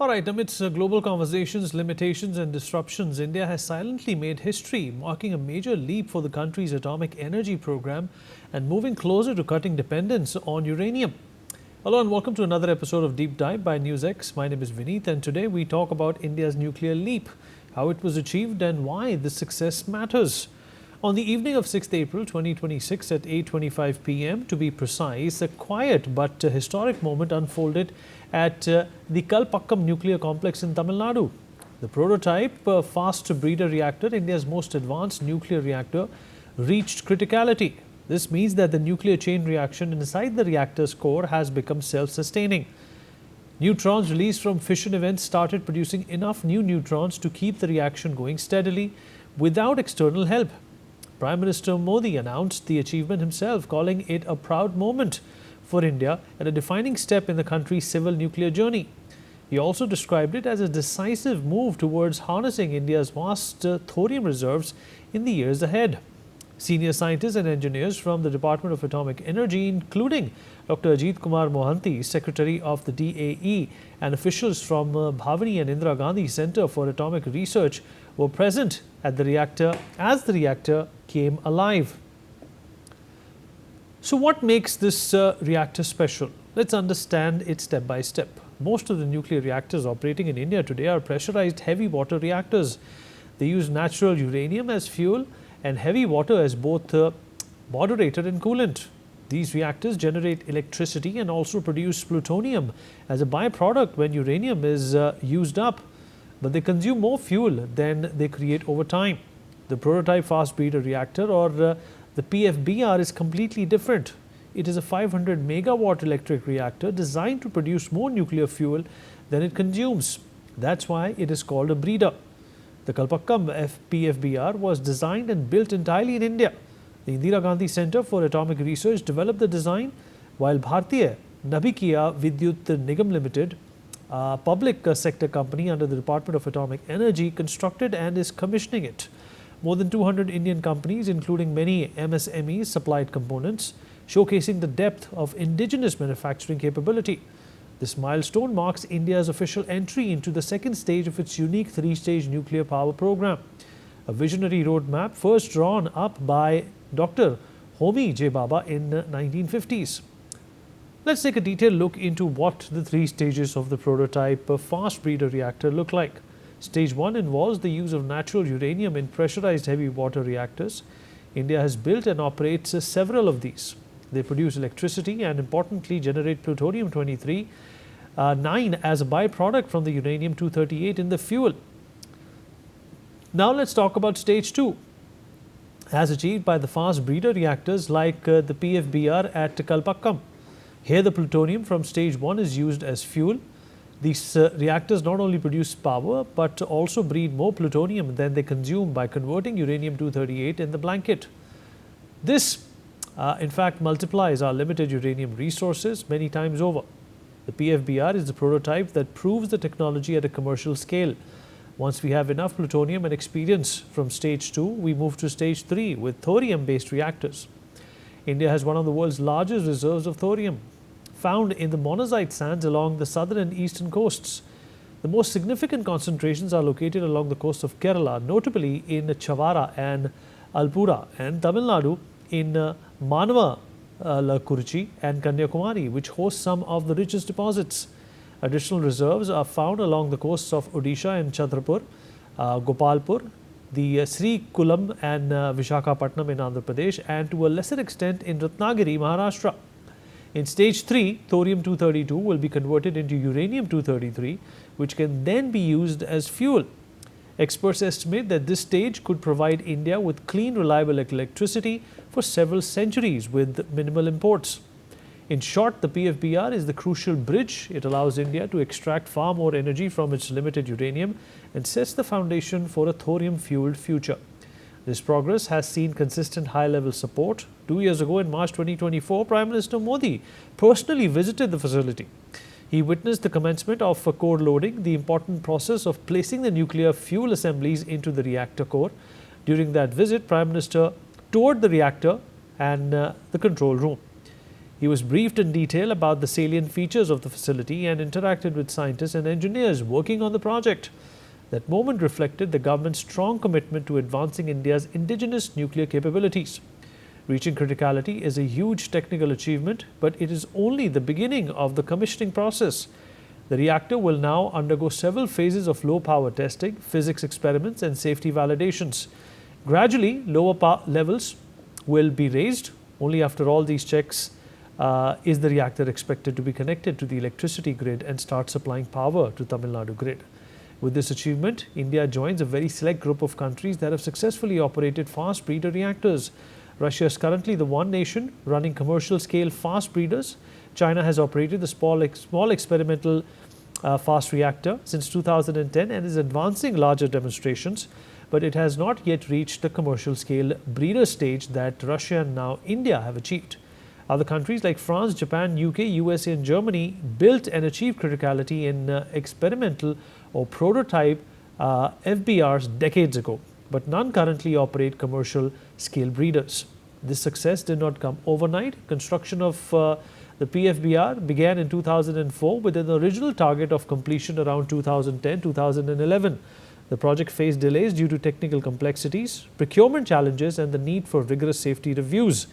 All right, amidst global conversations, limitations and disruptions, India has silently made history, marking a major leap for the country's atomic energy program and moving closer to cutting dependence on uranium. Hello and welcome to another episode of Deep Dive by NewsX. My name is Vineet and today we talk about India's nuclear leap, how it was achieved and why this success matters. On the evening of 6th April 2026 at 8:25 p.m. to be precise, a quiet but historic moment unfolded at the Kalpakkam nuclear complex in Tamil Nadu. The prototype Fast Breeder Reactor, India's most advanced nuclear reactor, reached criticality. This means that the nuclear chain reaction inside the reactor's core has become self-sustaining. Neutrons released from fission events started producing enough new neutrons to keep the reaction going steadily without external help. Prime Minister Modi announced the achievement himself, calling it a proud moment for India and a defining step in the country's civil nuclear journey. He also described it as a decisive move towards harnessing India's vast thorium reserves in the years ahead. Senior scientists and engineers from the Department of Atomic Energy, including Dr. Ajit Kumar Mohanty, Secretary of the DAE, and officials from Bhavani and Indira Gandhi Center for Atomic Research were present at the reactor as the reactor came alive. So what makes this reactor special? Let's understand it step by step. Most of the nuclear reactors operating in India today are pressurized heavy water reactors. They use natural uranium as fuel and heavy water as both moderator and coolant. These reactors generate electricity and also produce plutonium as a byproduct when uranium is used up, but they consume more fuel than they create over time. The prototype Fast Breeder Reactor, or the PFBR, is completely different. It is a 500 megawatt electric reactor designed to produce more nuclear fuel than it consumes. That's why it is called a breeder. The Kalpakkam PFBR was designed and built entirely in India. The Indira Gandhi Center for Atomic Research developed the design, while Bhartiya Nabhikiya Vidyut Nigam Limited, a public sector company under the Department of Atomic Energy, constructed and is commissioning it. More than 200 Indian companies, including many MSMEs, supplied components, showcasing the depth of indigenous manufacturing capability. This milestone marks India's official entry into the second stage of its unique three-stage nuclear power program, a visionary roadmap first drawn up by Dr. Homi J. Baba in the 1950s. Let's take a detailed look into what the three stages of the prototype Fast Breeder Reactor look like. Stage 1 involves the use of natural uranium in pressurized heavy water reactors. India has built and operates several of these. They produce electricity and importantly generate plutonium-29 as a byproduct from the uranium-238 in the fuel. Now let's talk about stage 2, as achieved by the fast breeder reactors like the PFBR at Kalpakkam. Here the plutonium from stage 1 is used as fuel. These reactors not only produce power but also breed more plutonium than they consume by converting uranium-238 in the blanket. This in fact multiplies our limited uranium resources many times over. The PFBR is the prototype that proves the technology at a commercial scale. Once we have enough plutonium and experience from stage 2, we move to stage 3 with thorium-based reactors. India has one of the world's largest reserves of thorium, found in the monazite sands along the southern and eastern coasts. The most significant concentrations are located along the coast of Kerala, notably in Chavara and Alpura, and Tamil Nadu in Manava, Kurchi and Kanyakumari, which host some of the richest deposits. Additional reserves are found along the coasts of Odisha and Chhatrapur, Gopalpur, the Sri Kulam and Vishakhapatnam in Andhra Pradesh, and to a lesser extent in Ratnagiri, Maharashtra. In stage 3, thorium-232 will be converted into uranium-233, which can then be used as fuel. Experts estimate that this stage could provide India with clean, reliable electricity for several centuries with minimal imports. In short, the PFBR is the crucial bridge. It allows India to extract far more energy from its limited uranium and sets the foundation for a thorium-fueled future. This progress has seen consistent high-level support. 2 years ago, in March 2024, Prime Minister Modi personally visited the facility. He witnessed the commencement of core loading, the important process of placing the nuclear fuel assemblies into the reactor core. During that visit, Prime Minister toured the reactor and the control room. He was briefed in detail about the salient features of the facility and interacted with scientists and engineers working on the project. That moment reflected the government's strong commitment to advancing India's indigenous nuclear capabilities. Reaching criticality is a huge technical achievement, but it is only the beginning of the commissioning process. The reactor will now undergo several phases of low power testing, physics experiments and safety validations. Gradually, lower power levels will be raised. Only after all these checks is the reactor expected to be connected to the electricity grid and start supplying power to Tamil Nadu grid. With this achievement, India joins a very select group of countries that have successfully operated fast breeder reactors. Russia is currently the one nation running commercial scale fast breeders. China has operated the small experimental fast reactor since 2010 and is advancing larger demonstrations, but it has not yet reached the commercial scale breeder stage that Russia and now India have achieved. Other countries like France, Japan, UK, USA and Germany built and achieved criticality in experimental or prototype FBRs decades ago, but none currently operate commercial scale breeders. This success did not come overnight. Construction of the PFBR began in 2004 with an original target of completion around 2010-2011. The project faced delays due to technical complexities, procurement challenges and the need for rigorous safety reviews.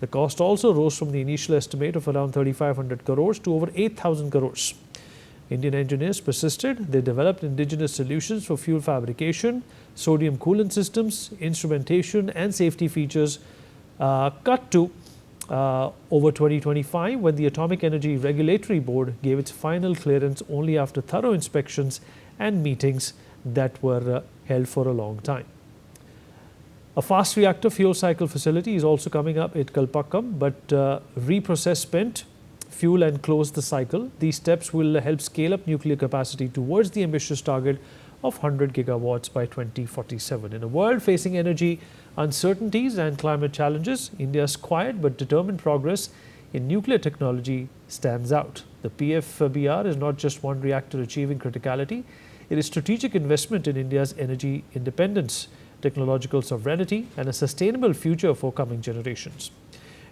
The cost also rose from the initial estimate of around 3,500 crores to over 8,000 crores. Indian engineers persisted. They developed indigenous solutions for fuel fabrication, sodium coolant systems, instrumentation and safety features cut to over 2025 when the Atomic Energy Regulatory Board gave its final clearance only after thorough inspections and meetings that were held for a long time. A fast reactor fuel cycle facility is also coming up at Kalpakkam, but reprocess spent fuel and close the cycle. These steps will help scale up nuclear capacity towards the ambitious target of 100 gigawatts by 2047. In a world facing energy uncertainties and climate challenges, India's quiet but determined progress in nuclear technology stands out. The PFBR is not just one reactor achieving criticality, it is strategic investment in India's energy independence, technological sovereignty and a sustainable future for coming generations.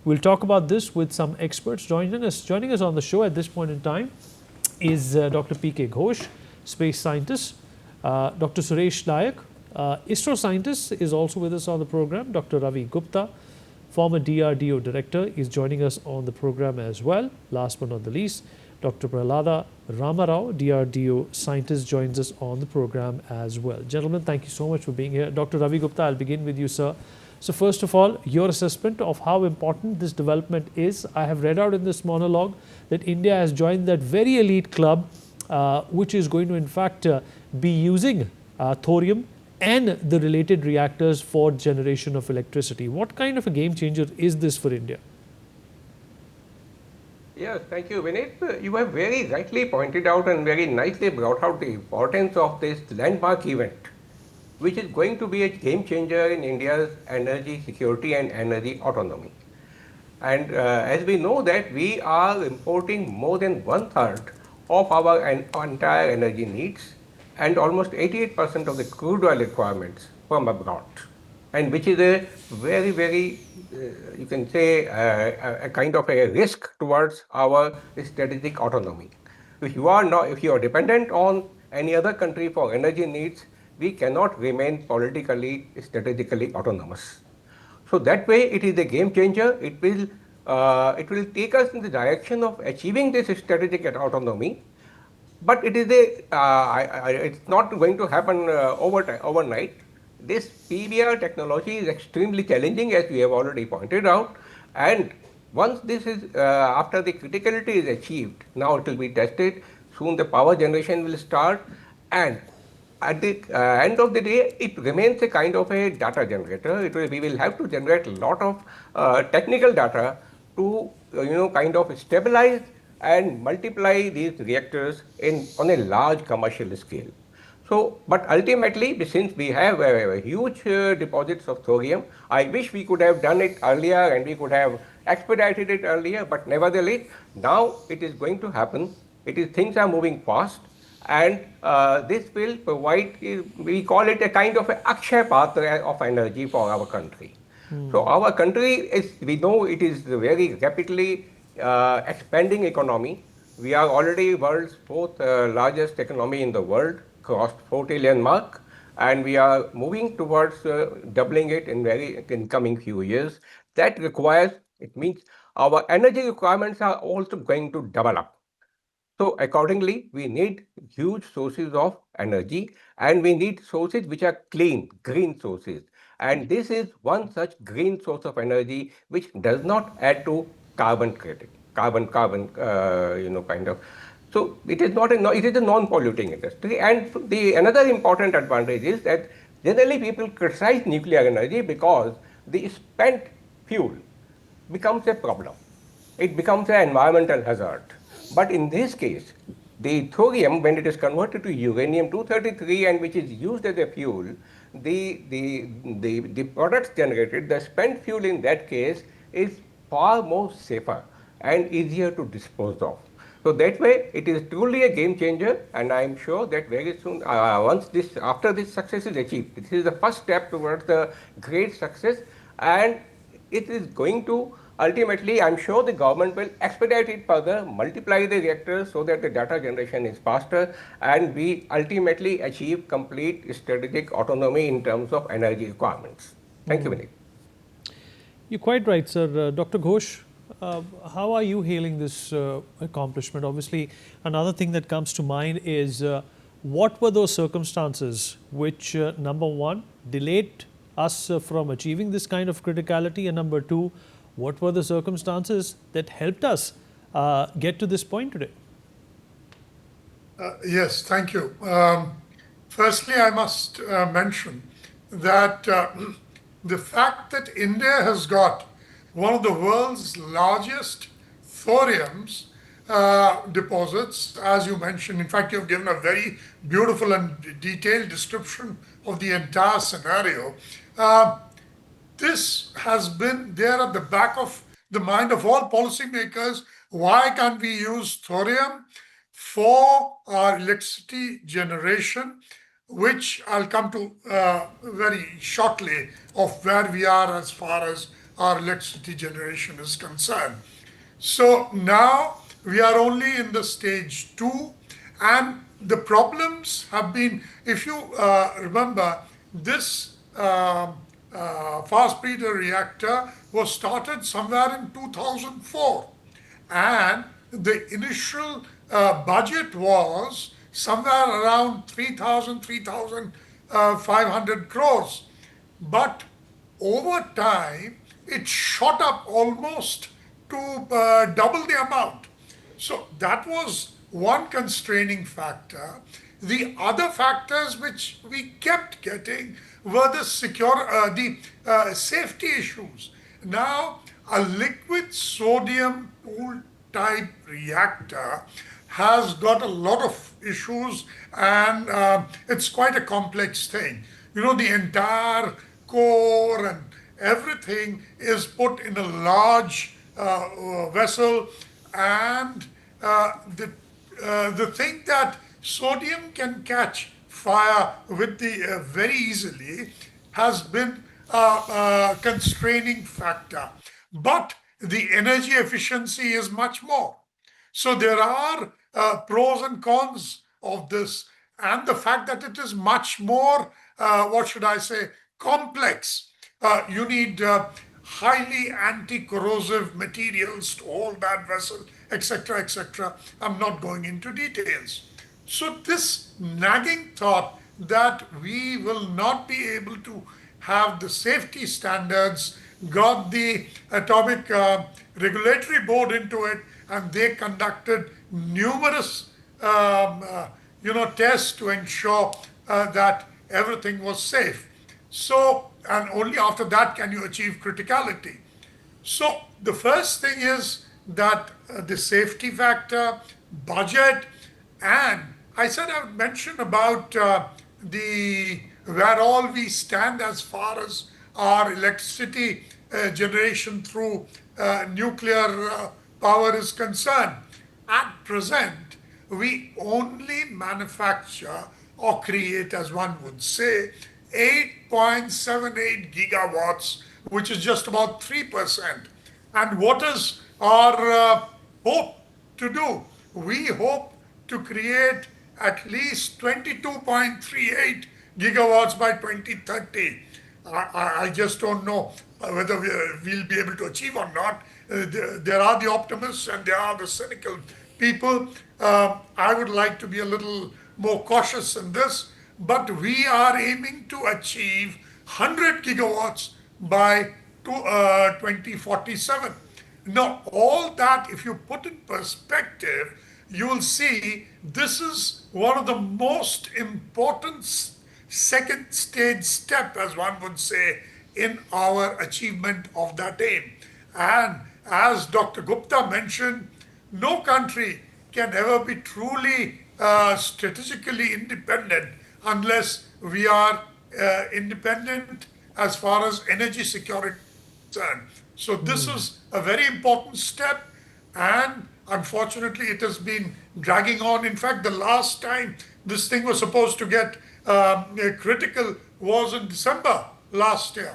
We'll talk about this with some experts. Joining us on the show at this point in time is Dr. P.K. Ghosh, space scientist, Dr. Suresh Nayak, ISRO scientist is also with us on the program. Dr. Ravi Gupta, former DRDO director, is joining us on the program as well. Last but not the least, Dr. Prahlada Ramarao, DRDO scientist, joins us on the program as well. Gentlemen, thank you so much for being here. Dr. Ravi Gupta, I'll begin with you, sir. So first of all, your assessment of how important this development is. I have read out in this monologue that India has joined that very elite club, which is going to in fact be using thorium and the related reactors for generation of electricity. What kind of a game changer is this for India? Yes, thank you, Vinit. You have very rightly pointed out and very nicely brought out the importance of this landmark event, which is going to be a game changer in India's energy security and energy autonomy. And as we know that we are importing more than 1/3 of our entire energy needs and almost 88% of the crude oil requirements from abroad, and which is a very, very, you can say, a kind of a risk towards our strategic autonomy. If you are dependent on any other country for energy needs, we cannot remain politically, strategically autonomous. So that way, it is a game changer. It will take us in the direction of achieving this strategic autonomy. But it is it's not going to happen overnight. This PBR technology is extremely challenging, as we have already pointed out. And once this is, after the criticality is achieved, now it will be tested. Soon the power generation will start. And at the end of the day, it remains a kind of a data generator. We will have to generate a lot of technical data to, kind of stabilize and multiply these reactors on a large commercial scale. So, but ultimately, since we have huge deposits of thorium, I wish we could have done it earlier and we could have expedited it earlier, but nevertheless, now it is going to happen. Things are moving fast, and this will provide, we call it a kind of a Akshay Patra of energy for our country. So our country we know it is very rapidly expanding economy. We are already world's fourth largest economy in the world, crossed 4 trillion mark, and we are moving towards doubling it in coming few years. That requires, it means our energy requirements are also going to double up. So accordingly, we need huge sources of energy, and we need sources which are clean, green sources. And this is one such green source of energy which does not add to carbon credit, kind of. So it is not it is a non-polluting industry. And the another important advantage is that generally people criticize nuclear energy because the spent fuel becomes a problem. It becomes an environmental hazard. But in this case, the thorium, when it is converted to uranium 233 and which is used as a fuel, the products generated, the spent fuel in that case is far more safer and easier to dispose of. So that way, it is truly a game changer, and I am sure that very soon, after this success is achieved, this is the first step towards the great success, and it is going to ultimately, I'm sure the government will expedite it further, multiply the reactors so that the data generation is faster, and we ultimately achieve complete strategic autonomy in terms of energy requirements. Thank you, Vinit. You're quite right, sir. Dr. Ghosh, how are you hailing this accomplishment? Obviously, another thing that comes to mind is what were those circumstances which, number one, delayed us from achieving this kind of criticality, and number two, what were the circumstances that helped us get to this point today? Yes, thank you. Firstly, I must mention that the fact that India has got one of the world's largest thoriums deposits, as you mentioned. In fact, you've given a very beautiful and detailed description of the entire scenario. This has been there at the back of the mind of all policymakers. Why can't we use thorium for our electricity generation, which I'll come to very shortly, of where we are as far as our electricity generation is concerned. So now we are only in the stage 2, and the problems have been, if you remember, this Fast Breeder Reactor was started somewhere in 2004, and the initial budget was somewhere around 3,500 crores. But over time, it shot up almost to double the amount. So that was one constraining factor. The other factors which we kept getting were the safety issues. Now, a liquid sodium pool type reactor has got a lot of issues, and it's quite a complex thing. You know, the entire core and everything is put in a large vessel, and the thing that sodium can catch fire with the very easily has been a constraining factor. But the energy efficiency is much more. So there are pros and cons of this, and the fact that it is much more, what should I say, complex. You need highly anti-corrosive materials to hold that vessel, etc., etc. I'm not going into details. So this nagging thought that we will not be able to have the safety standards got the Atomic Regulatory Board into it, and they conducted numerous tests to ensure that everything was safe. So, and only after that can you achieve criticality. So the first thing is that the safety factor, budget, and I said I would mention about the where all we stand as far as our electricity generation through nuclear power is concerned. At present, we only manufacture or create, as one would say, 8.78 gigawatts, which is just about 3%. And what is or hope to do. We hope to create at least 22.38 gigawatts by 2030. I just don't know whether we'll be able to achieve or not. There are the optimists and there are the cynical people. I would like to be a little more cautious in this, but we are aiming to achieve 100 gigawatts by 2047. Now, all that, if you put in perspective, you will see this is one of the most important second stage step, as one would say, in our achievement of that aim. And as Dr. Gupta mentioned, no country can ever be truly strategically independent unless we are independent as far as energy security is concerned. So this is a very important step, and unfortunately it has been dragging on. In fact, the last time this thing was supposed to get critical was in December last year.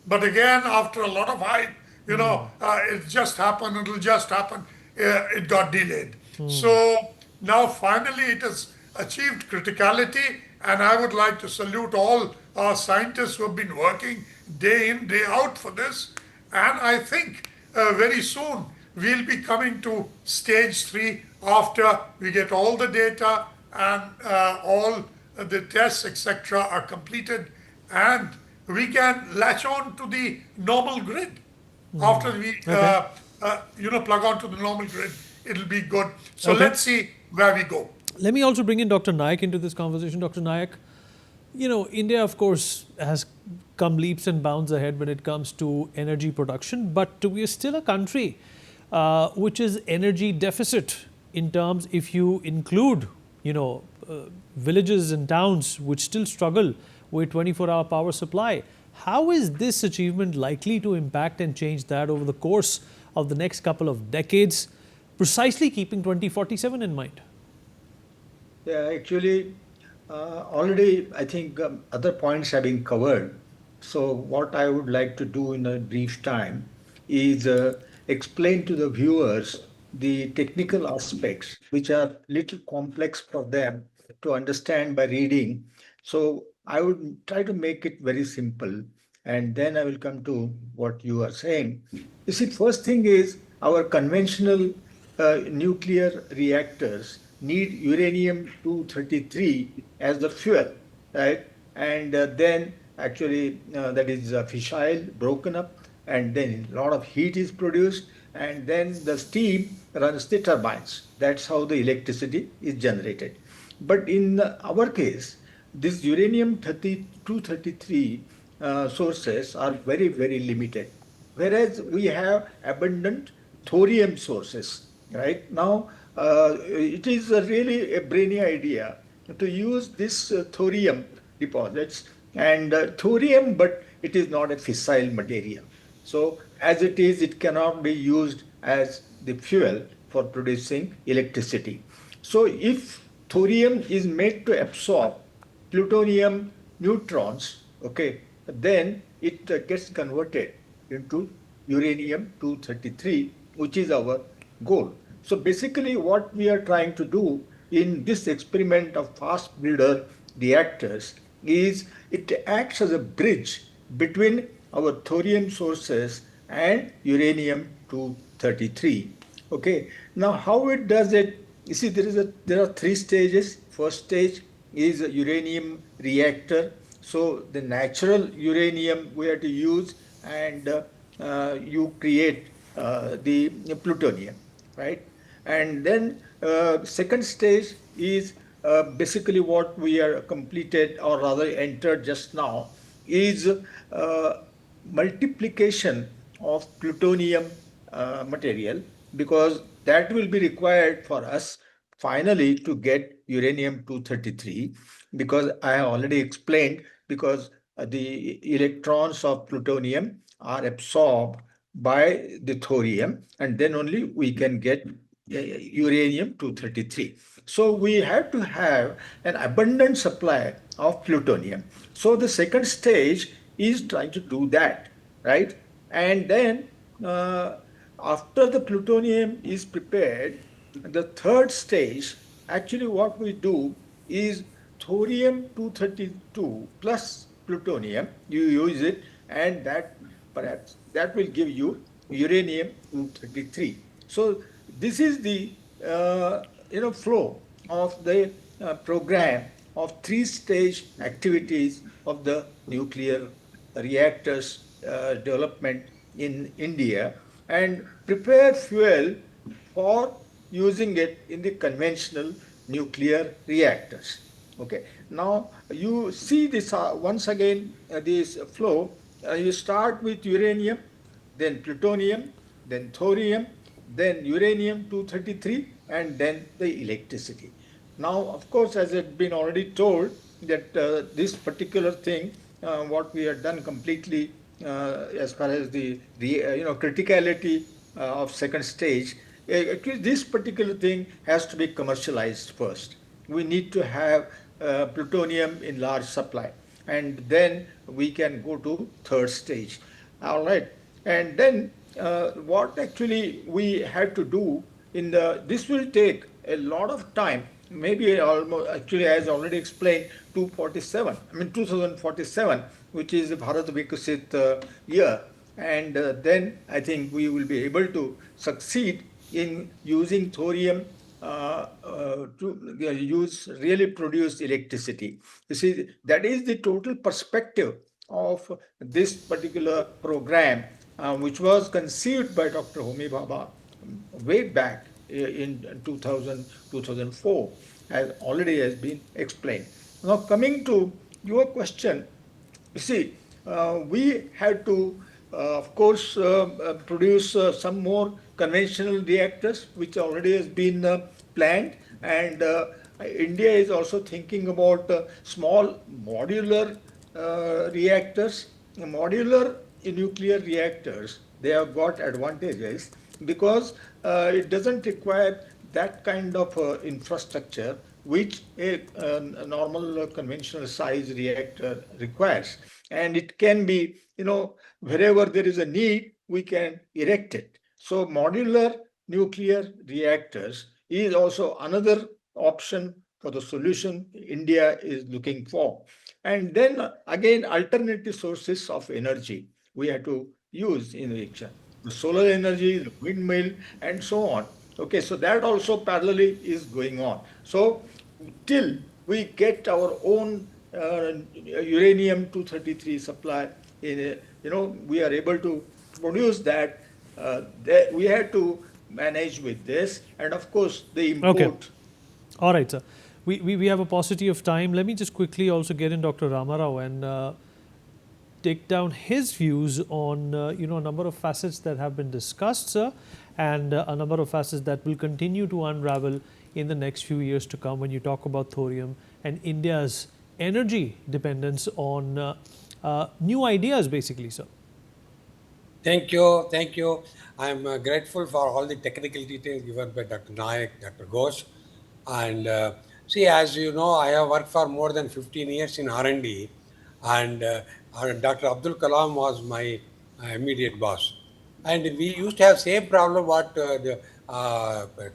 But again, after a lot of hype, it just happened, it'll just happen, it got delayed. So now finally it has achieved criticality, and I would like to salute all our scientists who have been working day in, day out for this. And I think very soon we'll be coming to stage three after we get all the data and all the tests, etc., are completed, and we can latch on to the normal grid. After we, Okay. plug onto the normal grid, it'll be good. So Okay. let's see where we go. Let me also bring in Dr. Nayak into this conversation. Dr. Nayak, India, of course, has come leaps and bounds ahead when it comes to energy production, but we are still a country which is energy deficit in terms, if you include, villages and towns which still struggle with 24-hour power supply. How is this achievement likely to impact and change that over the course of the next couple of decades, precisely keeping 2047 in mind? Yeah, actually, already I think other points have been covered. So what I would like to do in a brief time is explain to the viewers the technical aspects, which are little complex for them to understand by reading. So I would try to make it very simple, and then I will come to what you are saying. You see, first thing is our conventional nuclear reactors need uranium 233 as the fuel, right? And then actually that is fissile, broken up, and then a lot of heat is produced, and then the steam runs the turbines. That's how the electricity is generated. But in our case, this uranium 233 sources are very, very limited, whereas we have abundant thorium sources. Right now, it is really a brainy idea to use this thorium deposits and thorium, but it is not a fissile material. So as it is, it cannot be used as the fuel for producing electricity. So if thorium is made to absorb plutonium neutrons, okay, then it gets converted into uranium 233, which is our goal. So basically what we are trying to do in this experiment of fast breeder reactors is it acts as a bridge between our thorium sources and uranium 233. Okay, now how it does it? You see, there are three stages. First stage is a uranium reactor. So the natural uranium we have to use, and you create the plutonium, right? And then second stage is basically what we are completed, or rather entered just now, is multiplication of plutonium material, because that will be required for us finally to get uranium 233, because I have already explained, because the electrons of plutonium are absorbed by the thorium, and then only we can get uranium 233. So we have to have an abundant supply of plutonium. So the second stage is trying to do that, right? And then after the plutonium is prepared, the third stage, actually what we do is thorium 232 plus plutonium, you use it, and that perhaps that will give you uranium 233. So this is the flow of the program of three-stage activities of the nuclear reactors development in India, and prepare fuel for using it in the conventional nuclear reactors. Okay. Now you see this once again, this flow. You start with uranium, then plutonium, then thorium, then uranium 233, and then the electricity. Now, of course, as it's been already told, that this particular thing, what we have done completely as far as the criticality of second stage, actually this particular thing has to be commercialized first. We need to have plutonium in large supply, and then we can go to third stage. All right. And then what actually we had to do in this will take a lot of time, maybe almost, actually as already explained, 2047, which is the Bharat Vikasit year. And then I think we will be able to succeed in using thorium to use really produce electricity. You see, that is the total perspective of this particular program, which was conceived by Dr. Homi Bhabha way back in 2000, 2004, as already has been explained. Now, coming to your question, you see, we had to, of course, produce some more conventional reactors, which already has been planned, and India is also thinking about small modular reactors. Modular nuclear reactors, they have got advantages because it doesn't require that kind of infrastructure which a normal conventional size reactor requires. And it can be, wherever there is a need, we can erect it. So modular nuclear reactors is also another option for the solution India is looking for. And then again, alternative sources of energy we have to use in reaction. The solar energy, the windmill, and so on. Okay, so that also parallelly is going on. So till we get our own uranium 233 supply, we are able to produce that. We had to manage with this, and of course the Okay. import. All right, sir. We have a paucity of time. Let me just quickly also get in Dr. Ramarao and take down his views on a number of facets that have been discussed, sir, and a number of facets that will continue to unravel in the next few years to come when you talk about thorium and India's energy dependence on new ideas, basically, sir. Thank you. Thank you. I'm grateful for all the technical details given by Dr. Nayak, Dr. Ghosh. And see, as you know, I have worked for more than 15 years in R&D, and Dr. Abdul Kalam was my immediate boss. And we used to have same problem what the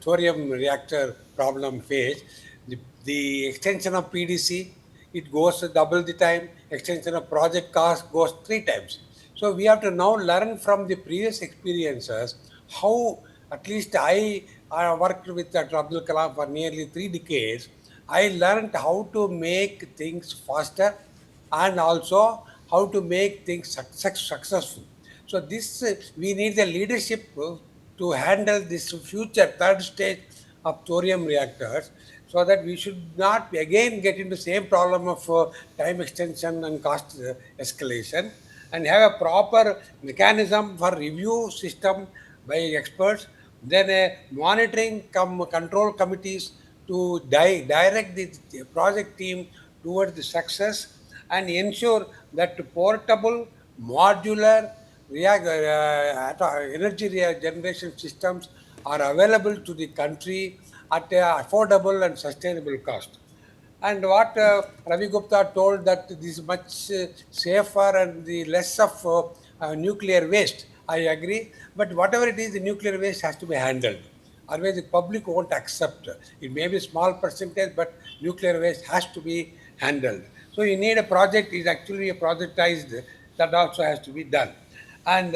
thorium reactor problem faced. The extension of PDC, it goes double the time. Extension of project cost goes 3 times. So we have to now learn from the previous experiences how, at least I worked with Dr. Abdul Kalam for nearly 3 decades. I learned how to make things faster and also how to make things successful. So this we need the leadership to handle this future third stage of thorium reactors, so that we should not again get into same problem of time extension and cost escalation, and have a proper mechanism for review system by experts, then a monitoring control committees to direct the project team towards the success, and ensure that portable, modular energy generation systems are available to the country at a affordable and sustainable cost. And what Ravi Gupta told, that this is much safer and the less of nuclear waste. I agree. But whatever it is, the nuclear waste has to be handled. Otherwise, the public won't accept. It may be a small percentage, but nuclear waste has to be handled. So you need a project. Is actually a projectized that also has to be done. And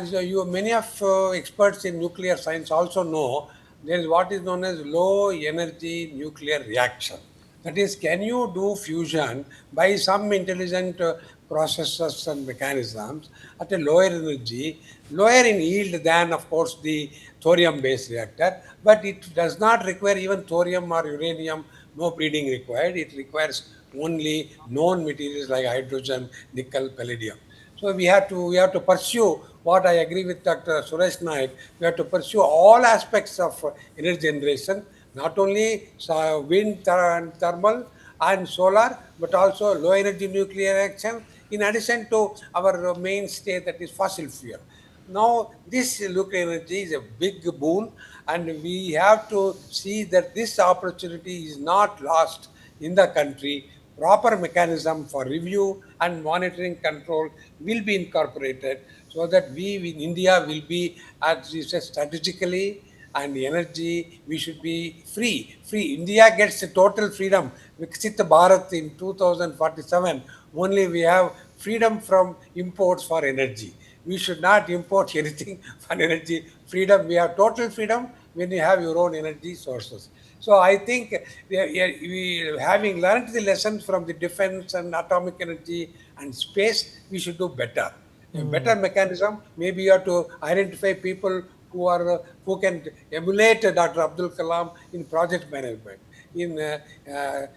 so you many of experts in nuclear science also know there is what is known as low energy nuclear reaction. That is, can you do fusion by some intelligent processes and mechanisms at a lower energy, lower in yield than, of course, the thorium-based reactor, but it does not require even thorium or uranium, no breeding required. It requires only known materials like hydrogen, nickel, palladium. So we have to pursue what I agree with Dr. Suresh Naik. We have to pursue all aspects of energy generation, not only wind and thermal and solar, but also low energy nuclear reaction. In addition to our mainstay, that is fossil fuel. Now, this nuclear energy is a big boon, and we have to see that this opportunity is not lost in the country. Proper mechanism for review and monitoring control will be incorporated so that we in India will be, as you said, strategically and energy, we should be free. Free. India gets a total freedom. Viksit Bharat in 2047, only we have freedom from imports for energy. We should not import anything for energy. Freedom, we have total freedom when you have your own energy sources. So I think we having learned the lessons from the defense and atomic energy and space, we should do better. A better mechanism, maybe you have to identify people who can emulate Dr. Abdul Kalam in project management, in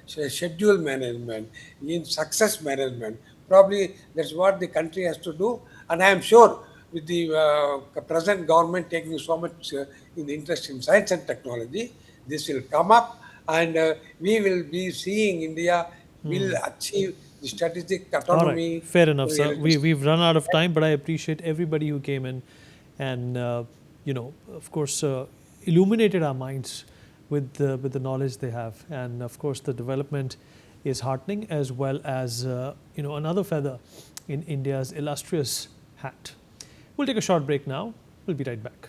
schedule management, in success management. Probably that's what the country has to do, and I am sure with the present government taking so much in interest in science and technology, this will come up, and we will be seeing India will achieve the strategic All right, autonomy fair enough, for the sir. energy sector. We've run out of time, but I appreciate everybody who came in and, of course, illuminated our minds with the knowledge they have. And of course, the development is heartening as well as, another feather in India's illustrious hat. We'll take a short break now. We'll be right back.